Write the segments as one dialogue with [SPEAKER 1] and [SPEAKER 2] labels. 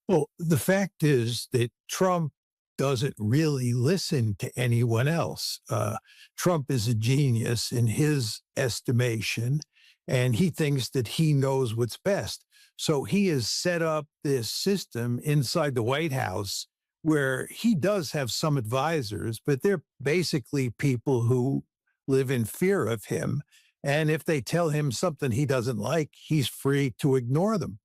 [SPEAKER 1] Well, the fact is that Trump doesn't really listen to anyone else. Trump is a genius in his estimation, and he thinks that he knows what's best. So he has set up this system inside the White House where he does have some advisors, but they're basically people who live in fear of him. And if they tell him something he doesn't like, he's free to ignore them.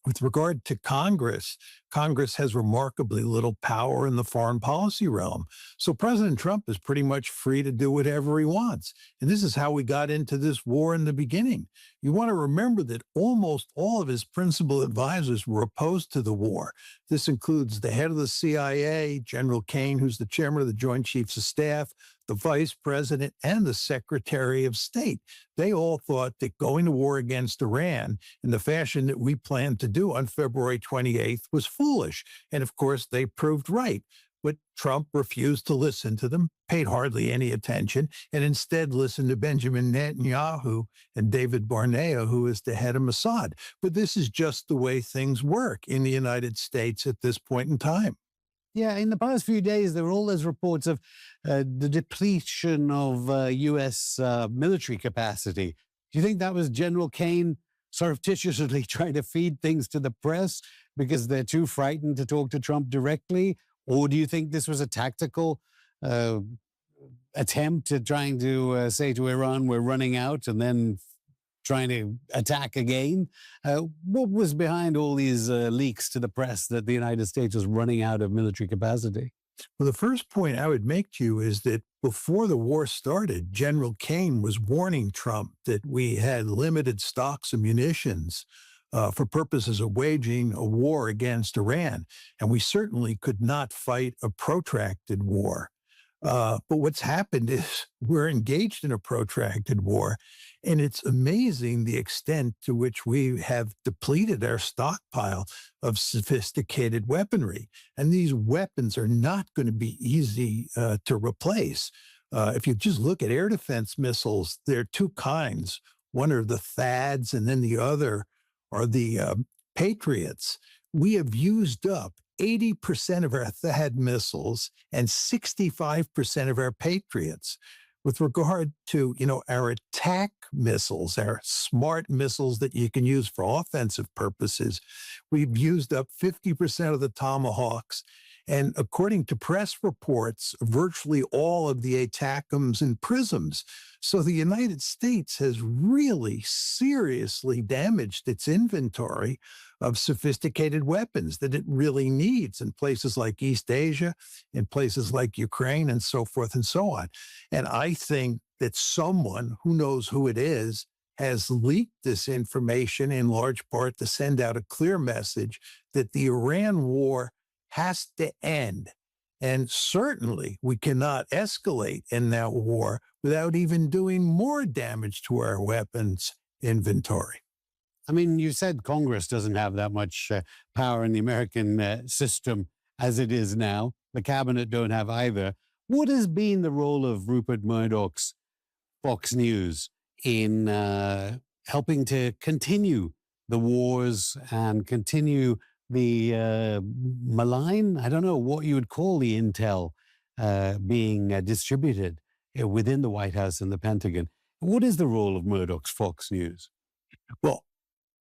[SPEAKER 1] With regard to Congress, Congress has remarkably little power in the foreign policy realm. So President Trump is pretty much free to do whatever he wants. And this is how we got into this war in the beginning. You want to remember that almost all of his principal advisors were opposed to the war. This includes the head of the CIA, General Kane, who's the chairman of the Joint Chiefs of Staff, the vice president, and the secretary of state. They all thought that going to war against Iran in the fashion that we planned to do on February 28th was foolish. And of course, they proved right. But Trump refused to listen to them, paid hardly any attention, and instead listened to Benjamin Netanyahu and David Barnea, who is the head of Mossad. But this is just the way things work in the United States at this point in time.
[SPEAKER 2] Yeah, in the past few days, there were all those reports of the depletion of U.S. Military capacity. Do you think that was General Kane surreptitiously trying to feed things to the press because they're too frightened to talk to Trump directly? Or do you think this was a tactical attempt at trying to say to Iran, we're running out, and then trying to attack again? What was behind all these leaks to the press that the United States was running out of military capacity?
[SPEAKER 1] Well, the first point I would make to you is that before the war started, General Kane was warning Trump that we had limited stocks of munitions for purposes of waging a war against Iran. And we certainly could not fight a protracted war. But what's happened is we're engaged in a protracted war, and it's amazing the extent to which we have depleted our stockpile of sophisticated weaponry. And these weapons are not going to be easy to replace. If you just look at air defense missiles, there are two kinds. One are the THAADs, and then the other are the Patriots. We have used up 80% of our THAAD missiles and 65% of our Patriots. With regard to, our attack missiles, our smart missiles that you can use for offensive purposes, we've used up 50% of the Tomahawks. And according to press reports, virtually all of the ATACMs and PRISMs. So the United States has really seriously damaged its inventory of sophisticated weapons that it really needs in places like East Asia, in places like Ukraine, and so forth and so on. And I think that someone, who knows who it is, has leaked this information in large part to send out a clear message that the Iran war has to end. And certainly we cannot escalate in that war without even doing more damage to our weapons inventory.
[SPEAKER 2] I mean, you said Congress doesn't have that much power in the American system as it is now. The cabinet don't have either. What has been the role of Rupert Murdoch's Fox News in helping to continue the wars and continue the malign, I don't know what you would call the intel being distributed within the White House and the Pentagon? What is the role of Murdoch's Fox News?
[SPEAKER 1] Well,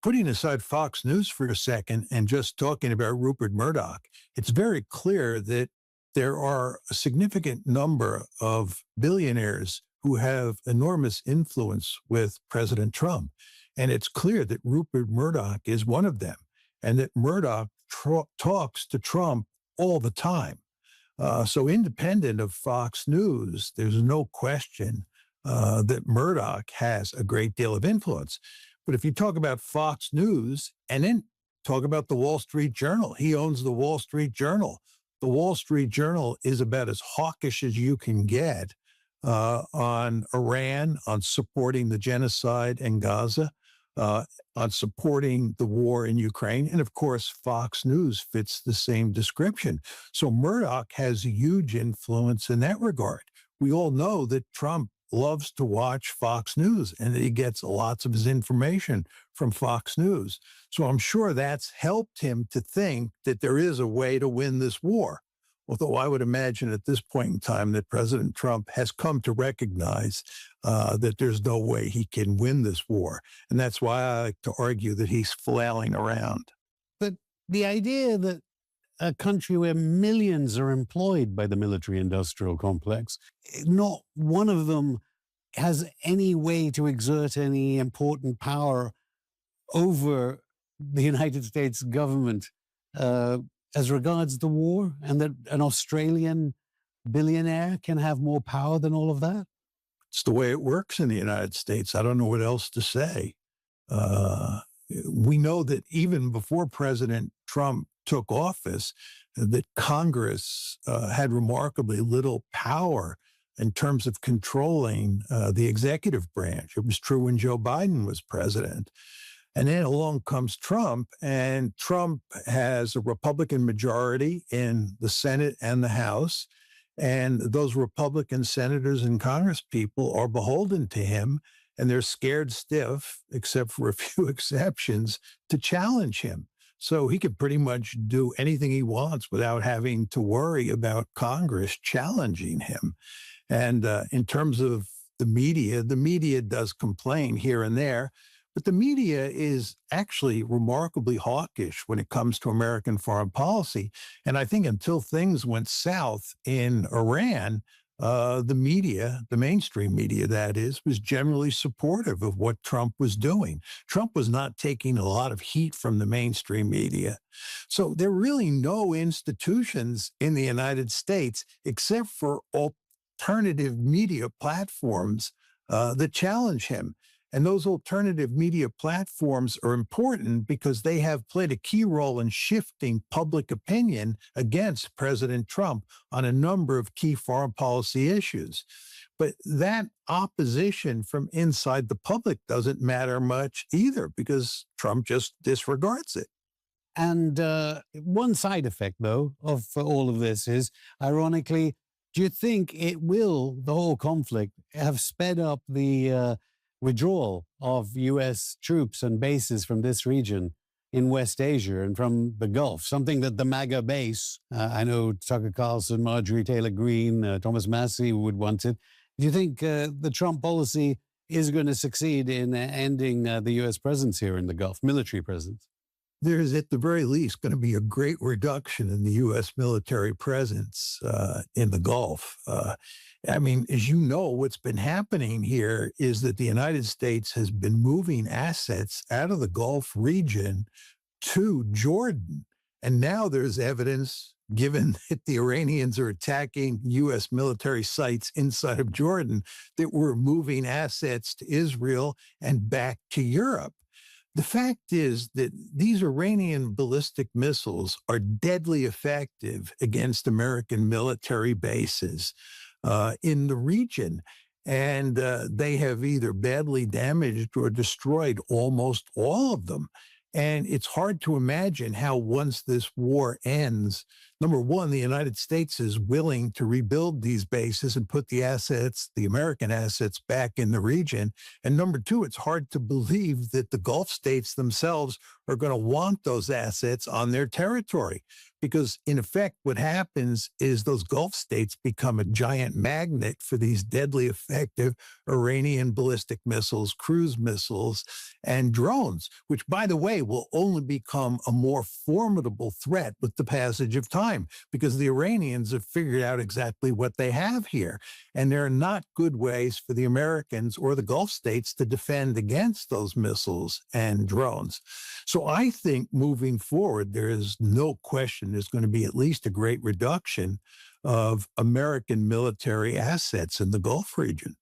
[SPEAKER 1] putting aside Fox News for a second and just talking about Rupert Murdoch, it's very clear that there are a significant number of billionaires who have enormous influence with President Trump. And it's clear that Rupert Murdoch is one of them, and that Murdoch talks to Trump all the time. So independent of Fox News, there's no question that Murdoch has a great deal of influence. But if you talk about Fox News and then talk about the Wall Street Journal, he owns the Wall Street Journal. The Wall Street Journal is about as hawkish as you can get on Iran, on supporting the genocide in Gaza, on supporting the war in Ukraine. And of course, Fox News fits the same description. So Murdoch has a huge influence in that regard. We all know that Trump loves to watch Fox News and that he gets lots of his information from Fox News. So I'm sure that's helped him to think that there is a way to win this war. Although I would imagine at this point in time that President Trump has come to recognize that there's no way he can win this war. And that's why I like to argue that he's flailing around.
[SPEAKER 2] But the idea that a country where millions are employed by the military industrial complex, not one of them has any way to exert any important power over the United States government as regards the war, and that an Australian billionaire can have more power than all of that?
[SPEAKER 1] It's the way it works in the United States. I don't know what else to say. Uh, we know that even before President Trump took office, that Congress had remarkably little power in terms of controlling the executive branch. It was true when Joe Biden was president. And then along comes Trump, and Trump has a Republican majority in the Senate and the House. And those Republican senators and Congress people are beholden to him, and they're scared stiff, except for a few exceptions, to challenge him. So he could pretty much do anything he wants without having to worry about Congress challenging him. And in terms of the media does complain here and there, but the media is actually remarkably hawkish when it comes to American foreign policy. And I think until things went south in Iran, the media, the mainstream media, that is, was generally supportive of what Trump was doing. Trump was not taking a lot of heat from the mainstream media. So there are really no institutions in the United States except for alternative media platforms that challenge him. And those alternative media platforms are important because they have played a key role in shifting public opinion against President Trump on a number of key foreign policy issues. But that opposition from inside the public doesn't matter much either because Trump just disregards it.
[SPEAKER 2] And one side effect, though, of all of this is, ironically, do you think it will, the whole conflict, have sped up the withdrawal of U.S. troops and bases from this region in West Asia and from the Gulf, something that the MAGA base, I know Tucker Carlson, Marjorie Taylor Greene, Thomas Massey would want it. Do you think the Trump policy is going to succeed in ending the U.S. presence here in the Gulf, military presence?
[SPEAKER 1] There's at the very least going to be a great reduction in the U.S. military presence in the Gulf. I mean, as you know, what's been happening here is that the United States has been moving assets out of the Gulf region to Jordan. And now there's evidence, given that the Iranians are attacking U.S. military sites inside of Jordan, that we're moving assets to Israel and back to Europe. The fact is that these Iranian ballistic missiles are deadly effective against American military bases in the region. And they have either badly damaged or destroyed almost all of them. And it's hard to imagine how once this war ends, number one, the United States is willing to rebuild these bases and put the assets, the American assets, back in the region. And number two, it's hard to believe that the Gulf states themselves are going to want those assets on their territory. Because in effect, what happens is those Gulf states become a giant magnet for these deadly effective Iranian ballistic missiles, cruise missiles, and drones, which, by the way, will only become a more formidable threat with the passage of time because the Iranians have figured out exactly what they have here. And there are not good ways for the Americans or the Gulf states to defend against those missiles and drones. So I think moving forward, there is no question there's going to be at least a great reduction of American military assets in the Gulf region.